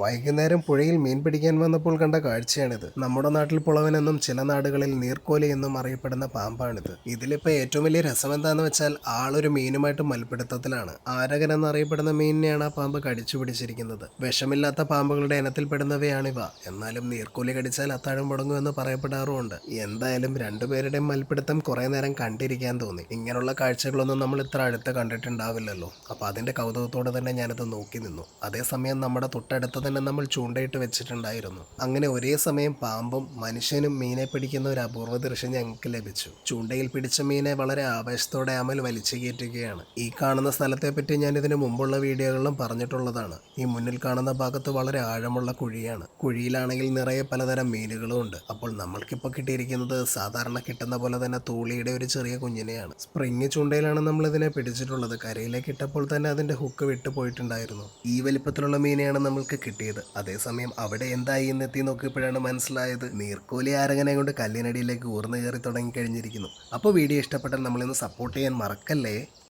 വൈകുന്നേരം പുഴയിൽ മീൻ പിടിക്കാൻ വന്നപ്പോൾ കണ്ട കാഴ്ചയാണിത്. നമ്മുടെ നാട്ടിൽ പുളവനെന്നും ചില നാടുകളിൽ നീർക്കോലി എന്നും അറിയപ്പെടുന്ന പാമ്പാണിത്. ഇതിലിപ്പോൾ ഏറ്റവും വലിയ രസം എന്താന്ന് വെച്ചാൽ ആളൊരു മീനുമായിട്ട് മൽപ്പിടുത്തത്തിലാണ്. ആരകൻ എന്നറിയപ്പെടുന്ന മീനിനെയാണ് ആ പാമ്പ് കടിച്ചു പിടിച്ചിരിക്കുന്നത്. വിഷമില്ലാത്ത പാമ്പുകളുടെ ഇനത്തിൽപ്പെടുന്നവയാണിവ. എന്നാലും നീർക്കോലി കടിച്ചാൽ അത്താഴം മുടങ്ങുമെന്ന് പറയപ്പെടാറുമുണ്ട്. എന്തായാലും രണ്ടുപേരുടെയും മൽപ്പിടുത്തം കുറെ നേരം കണ്ടിരിക്കാൻ തോന്നി. ഇങ്ങനെയുള്ള കാഴ്ചകളൊന്നും നമ്മൾ ഇത്ര അടുത്ത് കണ്ടിട്ടുണ്ടാവില്ലല്ലോ. അപ്പോൾ അതിന്റെ കൗതുകത്തോടെ തന്നെ ഞാനത് നോക്കി നിന്നു. അതേസമയം നമ്മുടെ തൊട്ടടുത്ത് തന്നെ നമ്മൾ ചൂണ്ടയിട്ട് വെച്ചിട്ടുണ്ടായിരുന്നു. അങ്ങനെ ഒരേ സമയം പാമ്പും മനുഷ്യനും മീനെ പിടിക്കുന്ന ഒരു അപൂർവ ദൃശ്യം ഞങ്ങൾക്ക് ലഭിച്ചു. ചൂണ്ടയിൽ പിടിച്ച മീനെ വളരെ ആവേശത്തോടെ അമൽ വലിച്ചു കയറ്റുകയാണ്. ഈ കാണുന്ന സ്ഥലത്തെ പറ്റി ഞാൻ ഇതിനു മുമ്പുള്ള വീഡിയോകളിലും പറഞ്ഞിട്ടുള്ളതാണ്. ഈ മുന്നിൽ കാണുന്ന ഭാഗത്ത് വളരെ ആഴമുള്ള കുഴിയാണ്. കുഴിയിലാണെങ്കിൽ നിറയെ പലതരം മീനുകളും ഉണ്ട്. അപ്പോൾ നമ്മൾക്കിപ്പോൾ കിട്ടിയിരിക്കുന്നത് സാധാരണ കിട്ടുന്ന പോലെ തന്നെ തൂളിയുടെ ഒരു ചെറിയ കുഞ്ഞിനെയാണ്. സ്പ്രിങ് ചൂണ്ടയിലാണ് നമ്മൾ ഇതിനെ പിടിച്ചിട്ടുള്ളത്. കരയിലേക്ക് ഇട്ടപ്പോൾ തന്നെ അതിന്റെ ഹുക്ക് വിട്ടുപോയിട്ടുണ്ടായിരുന്നു. ഈ വലിപ്പത്തിലുള്ള മീനെയാണ് നമ്മൾക്ക് കിട്ടിയത്. അതേസമയം അവിടെ എന്തായി എന്നെത്തി നോക്കിയപ്പോഴാണ് മനസ്സിലായത് നീർക്കോലി ആരകനെ കൊണ്ട് കല്ലിനടിയിലേക്ക് ഊർന്നു കയറി തുടങ്ങി കഴിഞ്ഞിരിക്കുന്നു. അപ്പോൾ വീഡിയോ ഇഷ്ടപ്പെട്ടാൽ നമ്മളിന്ന് സപ്പോർട്ട് ചെയ്യാൻ മറക്കല്ലേ.